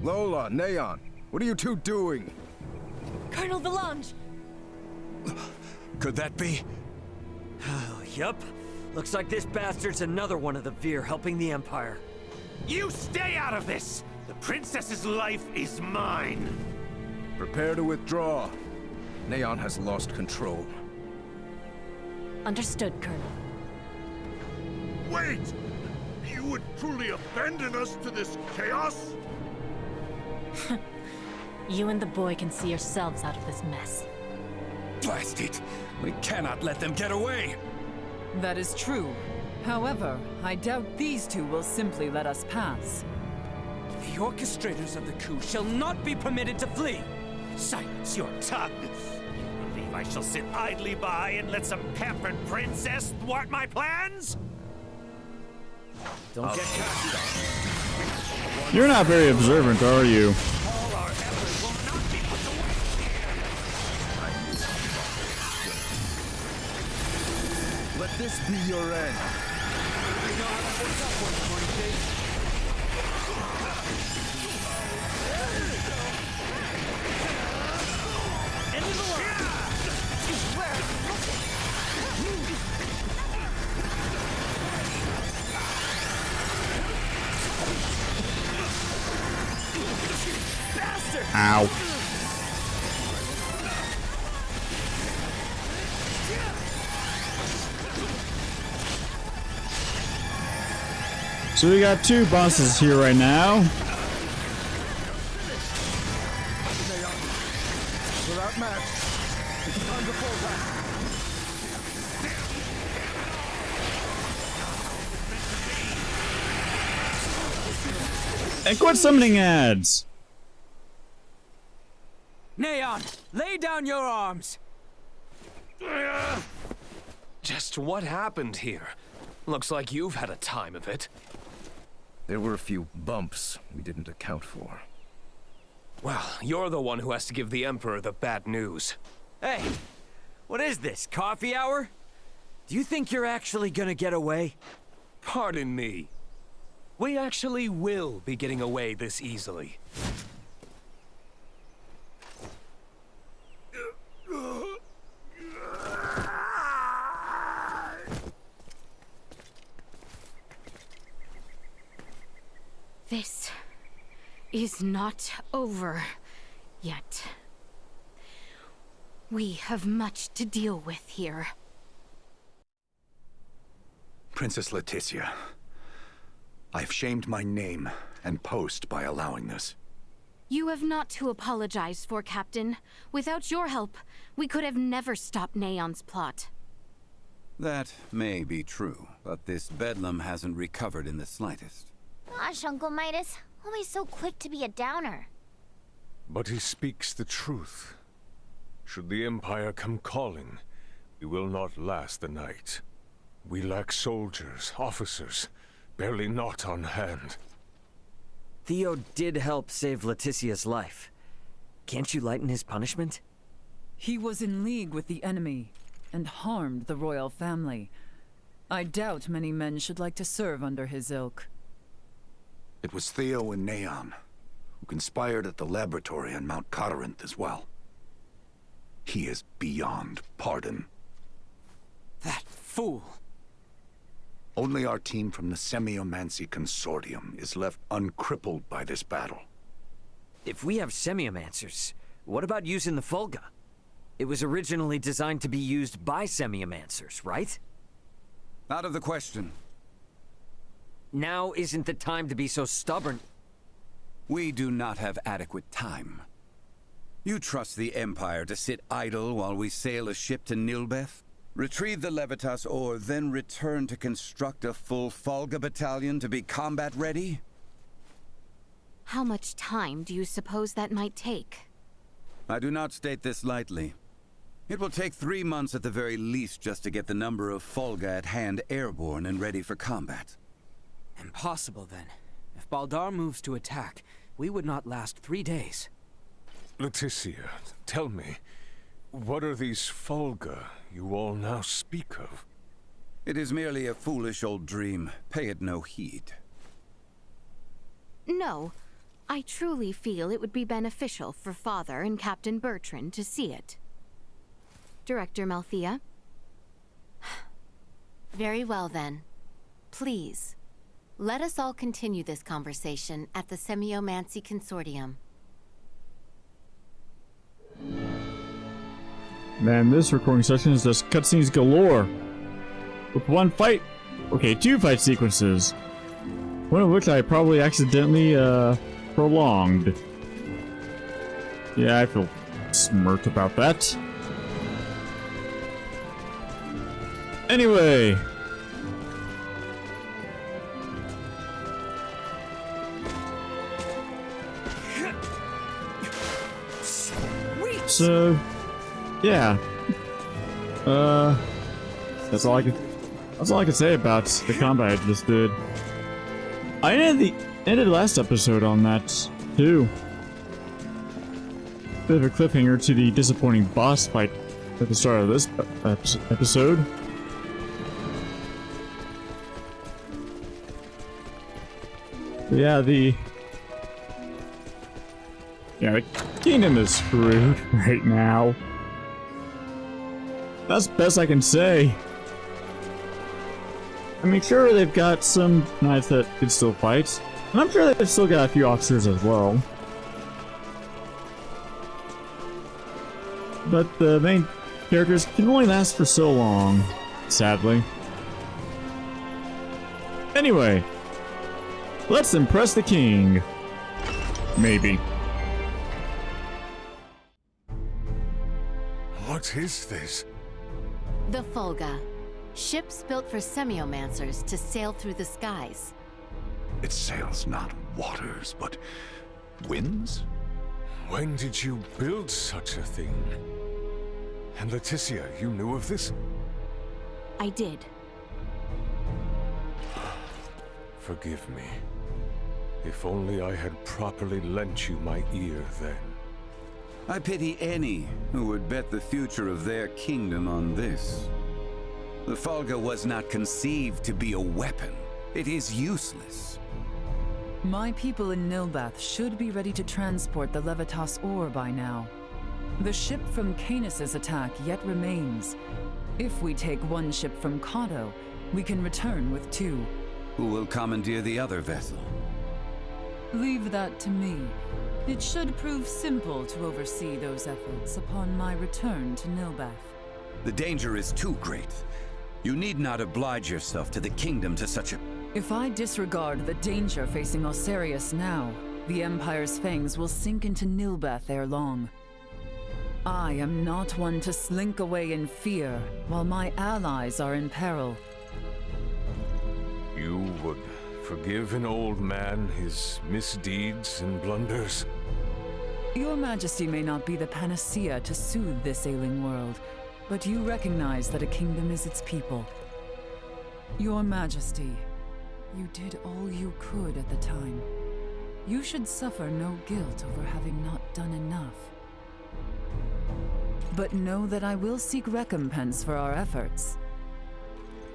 Lola, Neon, what are you two doing? Colonel Valange! Could that be? Oh, yup. Looks like this bastard's another one of the Veer helping the Empire. You stay out of this! The princess's life is mine! Prepare to withdraw. Neon has lost control. Understood, Colonel. Wait! You would truly abandon us to this chaos? You and the boy can see yourselves out of this mess. Blast it! We cannot let them get away! That is true. However, I doubt these two will simply let us pass. The orchestrators of the coup shall not be permitted to flee! Silence your tongue! You believe I shall sit idly by and let some pampered princess thwart my plans? Don't get cocky. You're not very observant, are you? All our efforts will not be put to waste here! Let this be your end. You know how that works out one morning, Chase. End of the line! Bastard! Ow. So we got two bosses here right now. Without match, it's time to fall back. And quit summoning ads. Neon, lay down your arms! Just what happened here? Looks like you've had a time of it. There were a few bumps we didn't account for. Well, you're the one who has to give the Emperor the bad news. Hey, what is this, coffee hour? Do you think you're actually gonna get away? Pardon me. We actually will be getting away this easily. This is not over yet. We have much to deal with here. Princess Leticia, I've shamed my name and post by allowing this. You have not to apologize for, Captain. Without your help, we could have never stopped Neon's plot. That may be true, but this bedlam hasn't recovered in the slightest. Gosh, Uncle Midas, always so quick to be a downer. But he speaks the truth. Should the Empire come calling, we will not last the night. We lack soldiers, officers, barely not on hand. Theo did help save Leticia's life. Can't you lighten his punishment? He was in league with the enemy and harmed the royal family. I doubt many men should like to serve under his ilk. It was Theo and Neon, who conspired at the laboratory on Mount Corinth as well. He is beyond pardon. That fool! Only our team from the Semiomancy Consortium is left uncrippled by this battle. If we have semiomancers, what about using the Fulga? It was originally designed to be used by semiomancers, right? Out of the question. Now isn't the time to be so stubborn. We do not have adequate time. You trust the Empire to sit idle while we sail a ship to Nilbeth? Retrieve the Levitas ore, then return to construct a full Fulga battalion to be combat ready? How much time do you suppose that might take? I do not state this lightly. It will take 3 months at the very least just to get the number of Fulga at hand airborne and ready for combat. Impossible, then. If Baldar moves to attack, we would not last 3 days. Leticia, tell me, what are these Fulga you all now speak of? It is merely a foolish old dream. Pay it no heed. No, I truly feel it would be beneficial for Father and Captain Bertrand to see it. Director Malthea? Very well then. Please, let us all continue this conversation at the Semiomancy Consortium. Man, this recording session is just cutscenes galore. With one fight, okay, 2 fight sequences. One of which I probably accidentally, prolonged. Yeah, I feel smirked about that. Anyway. So, yeah. That's all I can say about the combat I just did. I ended last episode on that too. Bit of a cliffhanger to the disappointing boss fight at the start of this episode. Yeah, the kingdom is screwed right now. That's the best I can say. I mean, sure, they've got some knights that can still fight, and I'm sure they've still got a few officers as well. But the main characters can only last for so long, sadly. Anyway, let's impress the king. Maybe. What is this? The Fulga. Ships built for semiomancers to sail through the skies. It sails not waters, but winds? When did you build such a thing? And Leticia, you knew of this? I did. Forgive me. If only I had properly lent you my ear then. I pity any who would bet the future of their kingdom on this. The Fulga was not conceived to be a weapon. It is useless. My people in Nilbath should be ready to transport the Levitas ore by now. The ship from Canis's attack yet remains. If we take one ship from Kato, we can return with 2. Who will commandeer the other vessel? Leave that to me. It should prove simple to oversee those efforts upon my return to Nilbath. The danger is too great. You need not oblige yourself to the kingdom to such a... If I disregard the danger facing Osarius now, the Empire's fangs will sink into Nilbath ere long. I am not one to slink away in fear while my allies are in peril. You would forgive an old man his misdeeds and blunders? Your Majesty may not be the panacea to soothe this ailing world, but you recognize that a kingdom is its people. Your Majesty, you did all you could at the time. You should suffer no guilt over having not done enough. But know that I will seek recompense for our efforts.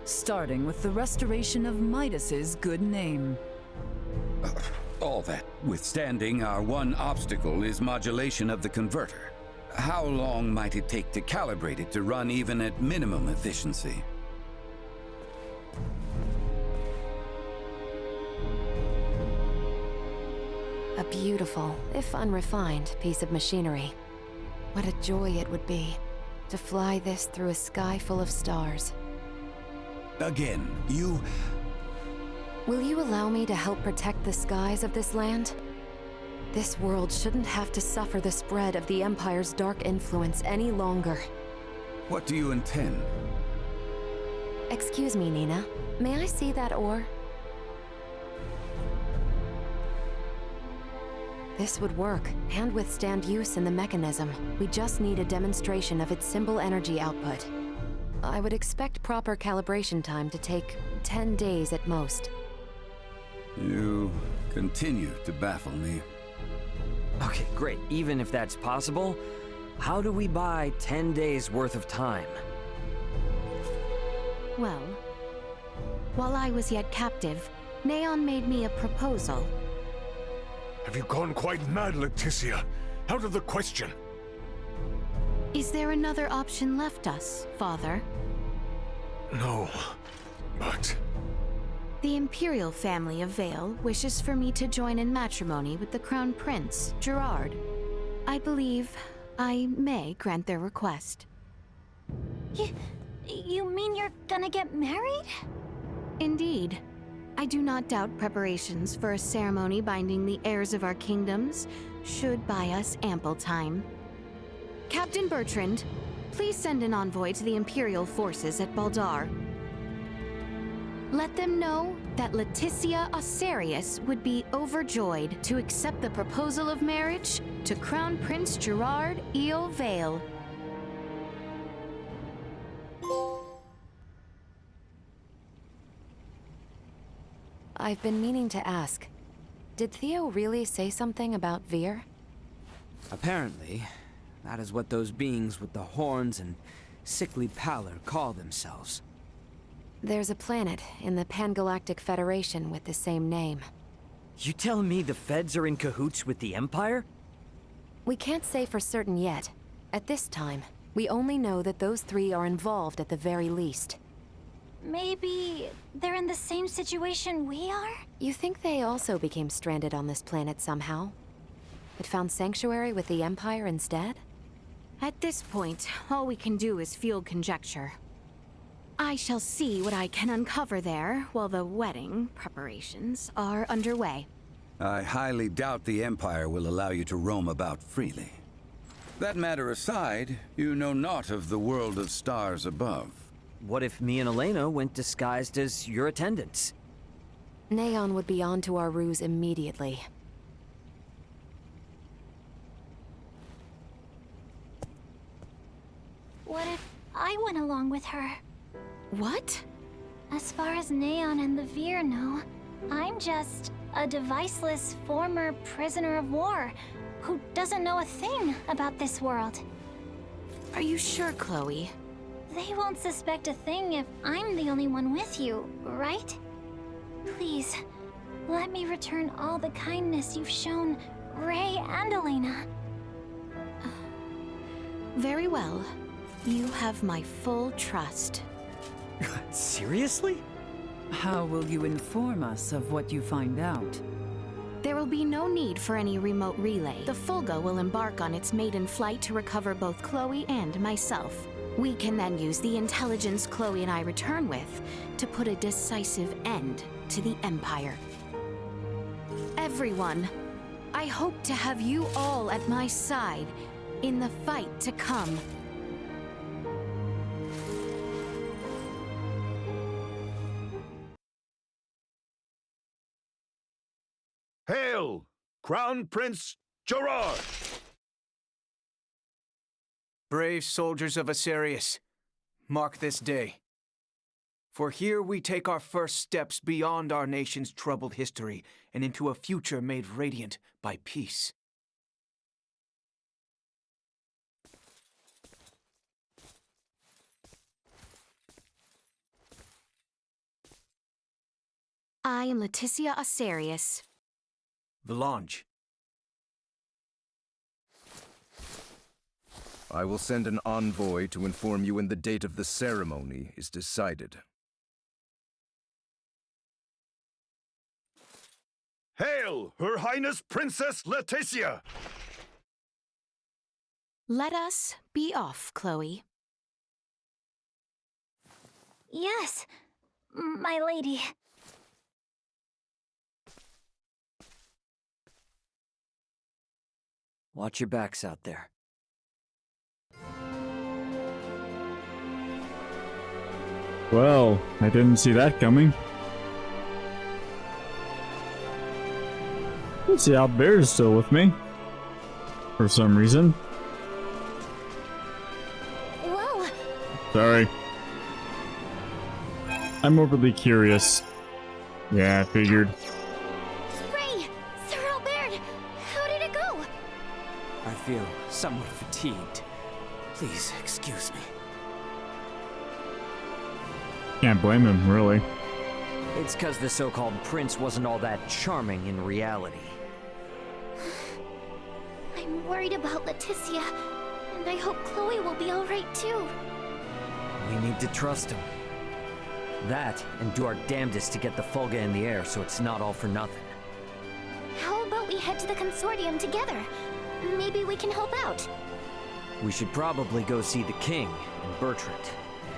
Starting with the restoration of Midas's good name. All that withstanding, our one obstacle is modulation of the converter. How long might it take to calibrate it to run even at minimum efficiency? A beautiful, if unrefined, piece of machinery. What a joy it would be to fly this through a sky full of stars. Again, you... Will you allow me to help protect the skies of this land? This world shouldn't have to suffer the spread of the Empire's dark influence any longer. What do you intend? Excuse me, Nina. May I see that ore? This would work, and withstand use in the mechanism. We just need a demonstration of its symbol energy output. I would expect proper calibration time to take 10 days at most. You continue to baffle me. Okay, great. Even if that's possible, how do we buy 10 days worth of time? Well, while I was yet captive, Neon made me a proposal. Have you gone quite mad, Leticia? Out of the question. Is there another option left us, Father? No, but... The Imperial family of Vale wishes for me to join in matrimony with the Crown Prince, Gerard. I believe I may grant their request. You mean you're gonna get married? Indeed. I do not doubt preparations for a ceremony binding the heirs of our kingdoms should buy us ample time. Captain Bertrand, please send an envoy to the Imperial forces at Baldar. Let them know that Leticia Osarius would be overjoyed to accept the proposal of marriage to Crown Prince Gerard Eo Vale. I've been meaning to ask, did Theo really say something about Vir? Apparently, that is what those beings with the horns and sickly pallor call themselves. There's a planet in the Pangalactic Federation with the same name. You telling me the Feds are in cahoots with the Empire? We can't say for certain yet. At this time, we only know that those three are involved at the very least. Maybe they're in the same situation we are? You think they also became stranded on this planet somehow? But found sanctuary with the Empire instead? At this point, all we can do is field conjecture. I shall see what I can uncover there while the wedding preparations are underway. I highly doubt the Empire will allow you to roam about freely. That matter aside, you know naught of the world of stars above. What if me and Elena went disguised as your attendants? Neon would be onto our ruse immediately. What if I went along with her? What? As far as Neon and the Vir know, I'm just a deviceless former prisoner of war who doesn't know a thing about this world. Are you sure, Chloe? They won't suspect a thing if I'm the only one with you, right? Please, let me return all the kindness you've shown Ray and Elena. Very well. You have my full trust. Seriously? How will you inform us of what you find out? There will be no need for any remote relay. The Fulga will embark on its maiden flight to recover both Chloe and myself. We can then use the intelligence Chloe and I return with to put a decisive end to the Empire. Everyone, I hope to have you all at my side in the fight to come. Hail, Crown Prince Gerard! Brave soldiers of Osarius, mark this day. For here we take our first steps beyond our nation's troubled history and into a future made radiant by peace. I am Leticia Osarius. Valange. I will send an envoy to inform you when the date of the ceremony is decided. Hail, Her Highness Princess Leticia! Let us be off, Chloe. Yes, my lady. Watch your backs out there. Well, I didn't see that coming. Let's see, Albert's still with me. For some reason. Whoa! Sorry. I'm overly curious. Yeah, I figured. Ray! Sir Albert! How did it go? I feel somewhat fatigued. Please excuse me. Can't blame him, really. It's 'cause the so-called prince wasn't all that charming in reality. I'm worried about Leticia, and I hope Chloe will be alright too. We need to trust him. That, and do our damnedest to get the Fulga in the air so it's not all for nothing. How about we head to the consortium together? Maybe we can help out. We should probably go see the King and Bertrand.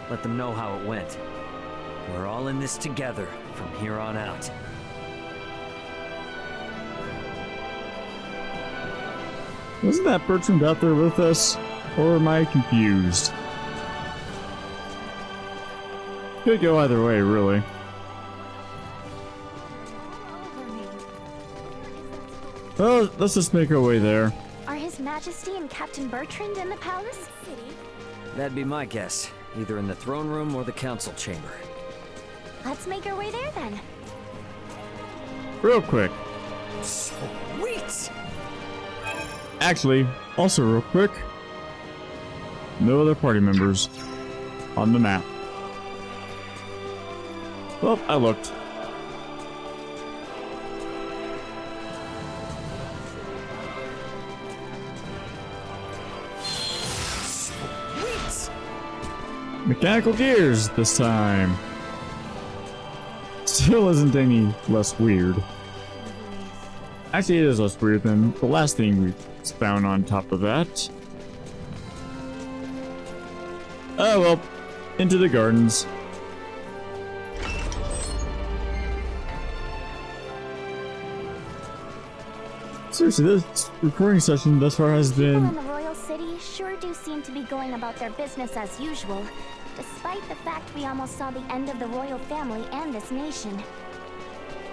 Let them know how it went. We're all in this together from here on out. Wasn't that Bertrand out there with us? Or am I confused? Could go either way, really. Well, let's just make our way there. Are His Majesty and Captain Bertrand in the palace? That'd be my guess. Either in the throne room or the council chamber. Let's make our way there then. Real quick. Sweet! Actually, also real quick. No other party members on the map. Well, I looked. Sweet! Mechanical gears this time. Still isn't any less weird. Actually, it is less weird than the last thing we found on top of that. Oh well, into the gardens. Seriously, this recording session thus far has been... People in the royal city sure do seem to be going about their business as usual, despite the fact we almost saw the end of the royal family and this nation.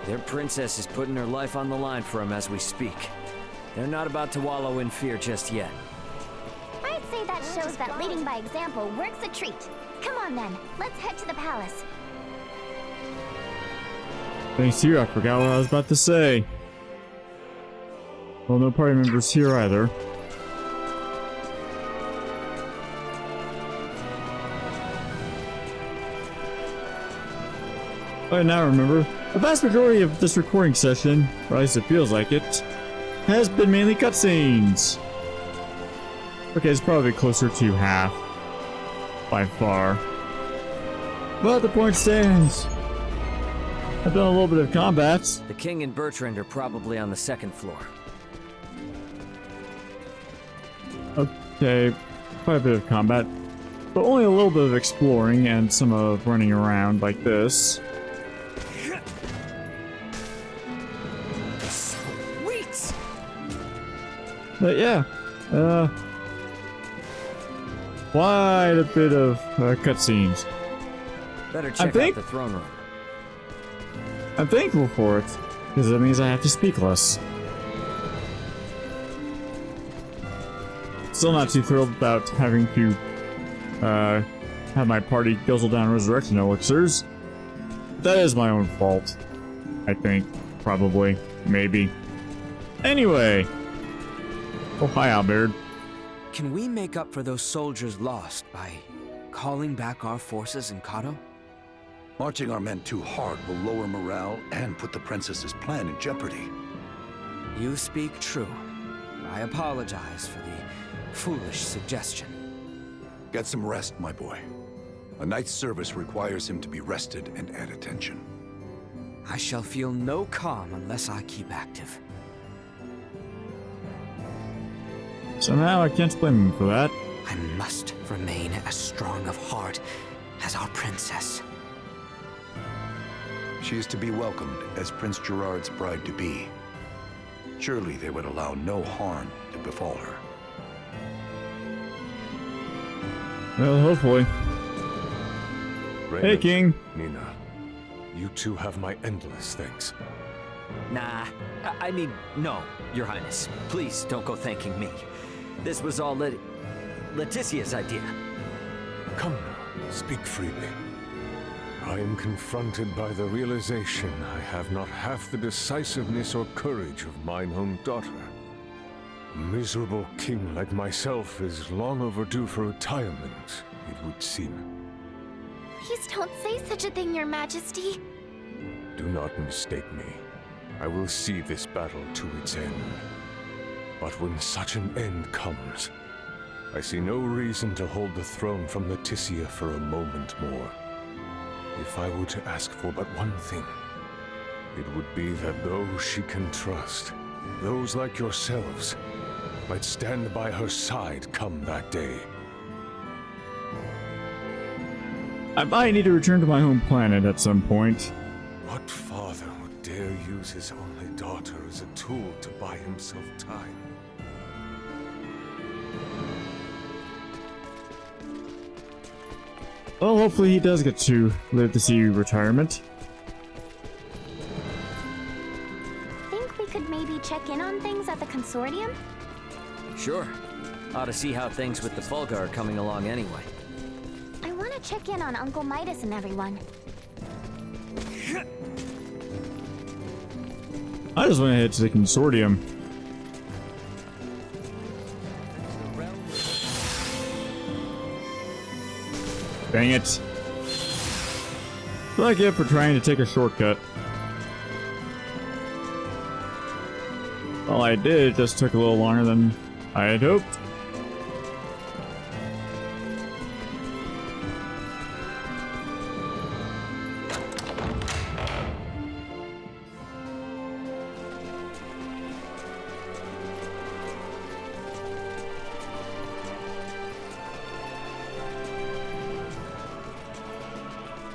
Their princess is putting her life on the line for him as we speak. They're not about to wallow in fear just yet. I'd say that shows that leading by example works a treat. Come on then, let's head to the palace. Thanks to you, I forgot what I was about to say. Well, no party members here either. I now remember, the vast majority of this recording session, or at least it feels like it, has been mainly cutscenes. Okay, it's probably closer to half. By far. But the point stands. I've done a little bit of combat. The King and Bertrand are probably on the second floor. Okay, quite a bit of combat. But only a little bit of exploring and some of running around like this. Sweet! But yeah, quite a bit of cutscenes. Better check out the throne room. I'm thankful for it, because that means I have to speak less. Still not too thrilled about having to have my party guzzle down resurrection elixirs. That is my own fault. I think. Probably. Maybe. Anyway. Oh, hi, Albert. Can we make up for those soldiers lost by calling back our forces in Kato? Marching our men too hard will lower morale and put the princess's plan in jeopardy. You speak true. I apologize for the foolish suggestion. Get some rest, my boy. A night's service requires him to be rested and at attention. I shall feel no calm unless I keep active. Somehow I can't blame him for that. I must remain as strong of heart as our princess. She is to be welcomed as Prince Gerard's bride-to-be. Surely they would allow no harm to befall her. Well, hopefully. Hey, King. Nina, you two have my endless thanks. Nah, I mean, no, Your Highness. Please don't go thanking me. This was all Leticia's idea. Come now, speak freely. I am confronted by the realization I have not half the decisiveness or courage of mine own daughter. A miserable king like myself is long overdue for retirement, it would seem. Please don't say such a thing, Your Majesty. Do not mistake me. I will see this battle to its end. But when such an end comes, I see no reason to hold the throne from Leticia for a moment more. If I were to ask for but one thing, it would be that those she can trust, those like yourselves, might stand by her side come that day. I might need to return to my home planet at some point. What father would dare use his only daughter as a tool to buy himself time? Well, hopefully he does get to live to see retirement. Think we could maybe check in on things at the consortium? Sure. Ought to see how things with the Fulga are coming along anyway. I want to check in on Uncle Midas and everyone. I just want to head to the consortium. Dang it. What I get for trying to take a shortcut. All I did just took a little longer than I had hoped.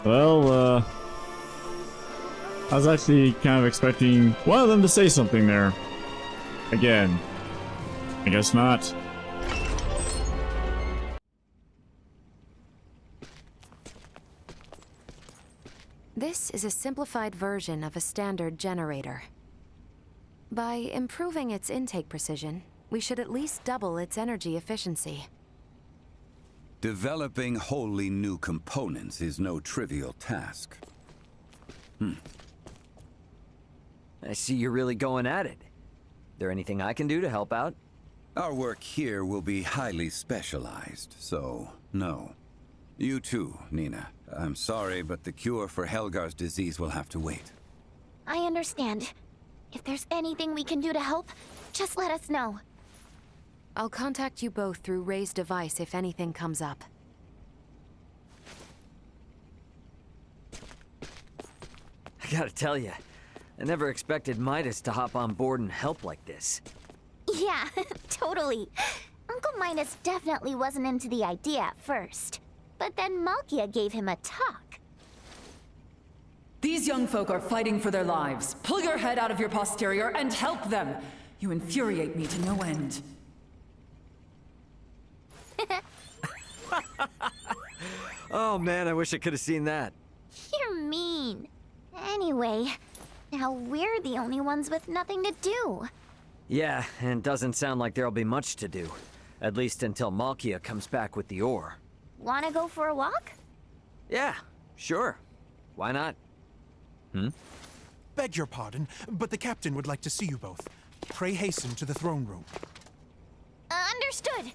Well, I was actually kind of expecting one of them to say something there. Again. I guess not. This is a simplified version of a standard generator. By improving its intake precision, we should at least double its energy efficiency. Developing wholly new components is no trivial task. I see you're really going at it. There anything I can do to help out? Our work here will be highly specialized, so no. You too, Nina. I'm sorry, but the cure for Helgar's disease will have to wait. I understand. If there's anything we can do to help, just let us know. I'll contact you both through Ray's device if anything comes up. I gotta tell you, I never expected Midas to hop on board and help like this. Yeah, totally. Uncle Midas definitely wasn't into the idea at first. But then Malkia gave him a talk. These young folk are fighting for their lives. Pull your head out of your posterior and help them. You infuriate me to no end. Oh man, I wish I could have seen that. You're mean. Anyway, now we're the only ones with nothing to do. Yeah, and it doesn't sound like there'll be much to do. At least until Malkia comes back with the ore. Wanna go for a walk? Yeah, sure. Why not? Beg your pardon, but the captain would like to see you both. Pray hasten to the throne room. Understood.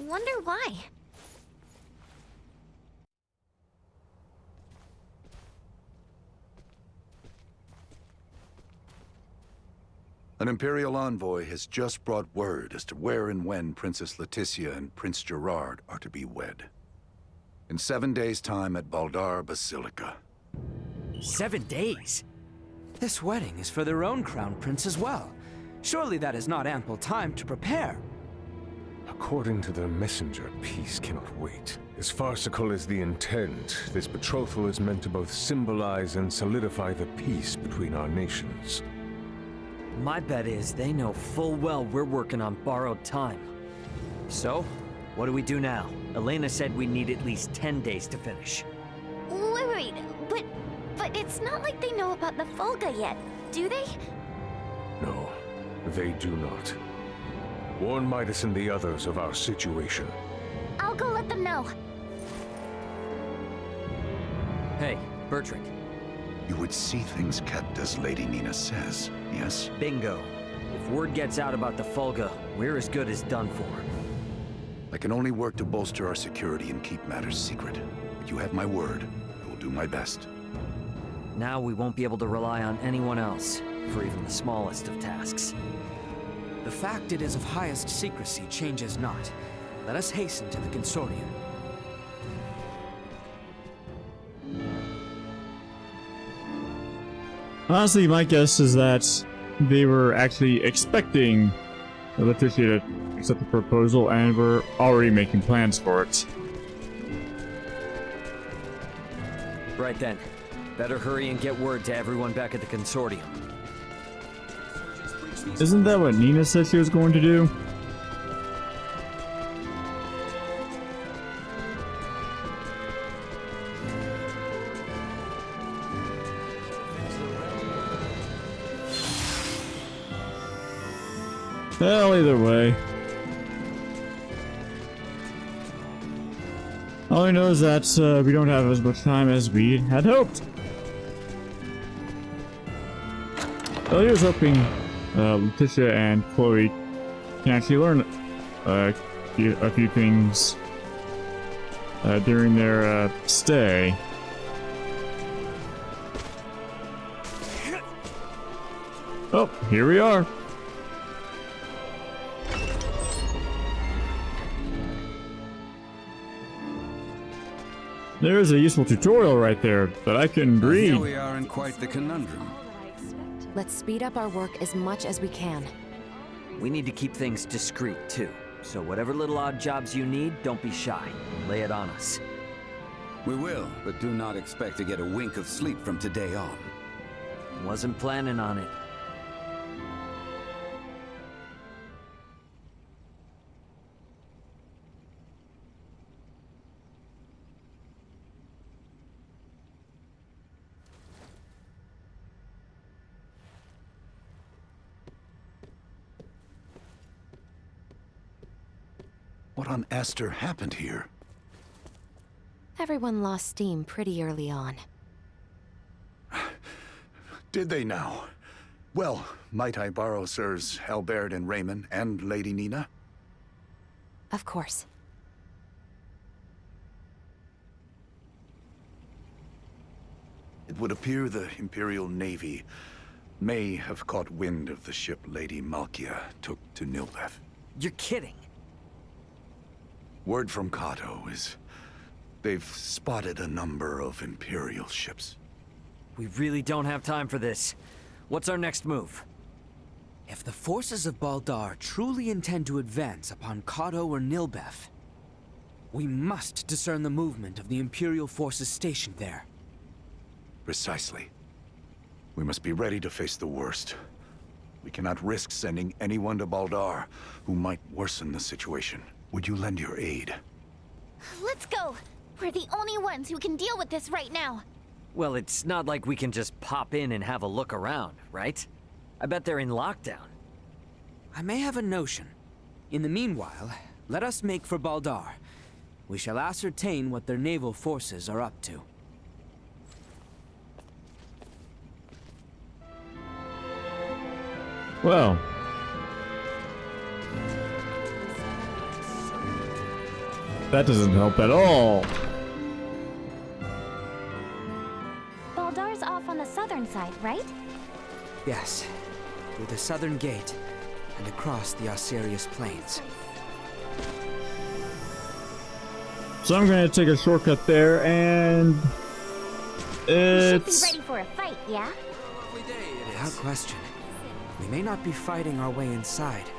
Wonder why. An Imperial envoy has just brought word as to where and when Princess Leticia and Prince Gerard are to be wed. In 7 days' time at Baldar Basilica. 7 days? This wedding is for their own crown prince as well. Surely that is not ample time to prepare. According to their messenger, peace cannot wait. As farcical as the intent, this betrothal is meant to both symbolize and solidify the peace between our nations. My bet is they know full well we're working on borrowed time. So, what do we do now? Elena said we need at least 10 days to finish. Wait, but it's not like they know about the Fulga yet, do they? No, they do not. Warn Midas and the others of our situation. I'll go let them know. Hey, Bertrand. You would see things kept as Lady Nina says, yes? Bingo. If word gets out about the Fulga, we're as good as done for. I can only work to bolster our security and keep matters secret. But you have my word. I will do my best. Now we won't be able to rely on anyone else. for even the smallest of tasks. The fact it is of highest secrecy changes not. Let us hasten to the consortium. Honestly, my guess is that they were actually expecting Letitia to accept the proposal and were already making plans for it. Right then. Better hurry and get word to everyone back at the consortium. Isn't that what Nina said she was going to do? Well, either way. All I know is that we don't have as much time as we had hoped. Well, he was hoping Letitia and Chloe can actually learn a few things during their stay. Oh, here we are. There's a useful tutorial right there that I can read. Here we are in quite the conundrum. Let's speed up our work as much as we can. We need to keep things discreet, too. So whatever little odd jobs you need, don't be shy. Lay it on us. We will, but do not expect to get a wink of sleep from today on. Wasn't planning on it. What on Aster happened here? Everyone lost steam pretty early on. Did they now? Well, might I borrow Sirs Albert and Raymond and Lady Nina? Of course. It would appear the Imperial Navy may have caught wind of the ship Lady Malkia took to Nilbeth. You're kidding. Word from Kato is they've spotted a number of Imperial ships. We really don't have time for this. What's our next move? If the forces of Baldar truly intend to advance upon Kato or Nilbeth, we must discern the movement of the Imperial forces stationed there. Precisely. We must be ready to face the worst. We cannot risk sending anyone to Baldar who might worsen the situation. Would you lend your aid? Let's go! We're the only ones who can deal with this right now. Well, it's not like we can just pop in and have a look around, right? I bet they're in lockdown. I may have a notion. In the meanwhile, let us make for Baldar. We shall ascertain what their naval forces are up to. Well. That doesn't help at all. Baldar's off on the southern side, right? Yes, through the southern gate and across the Osirius Plains. So I'm gonna take a shortcut there, and it's... We should be ready for a fight, yeah? Without question. We may not be fighting our way inside.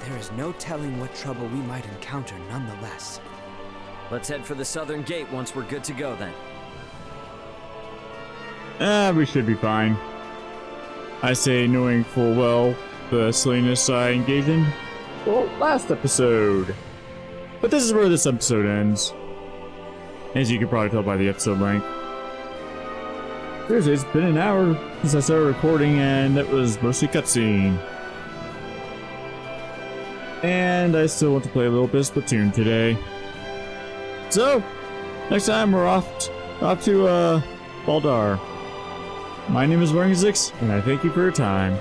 There is no telling what trouble we might encounter nonetheless. Let's head for the southern gate once we're good to go then. We should be fine. I say, knowing full well the silliness I engaged in well, last episode. But this is where this episode ends. As you can probably tell by the episode length. Seriously, it's been an hour since I started recording, and it was mostly cutscene. And I still want to play a little bit of Splatoon today. So, next time we're off to Baldar. My name is Warren6, and I thank you for your time.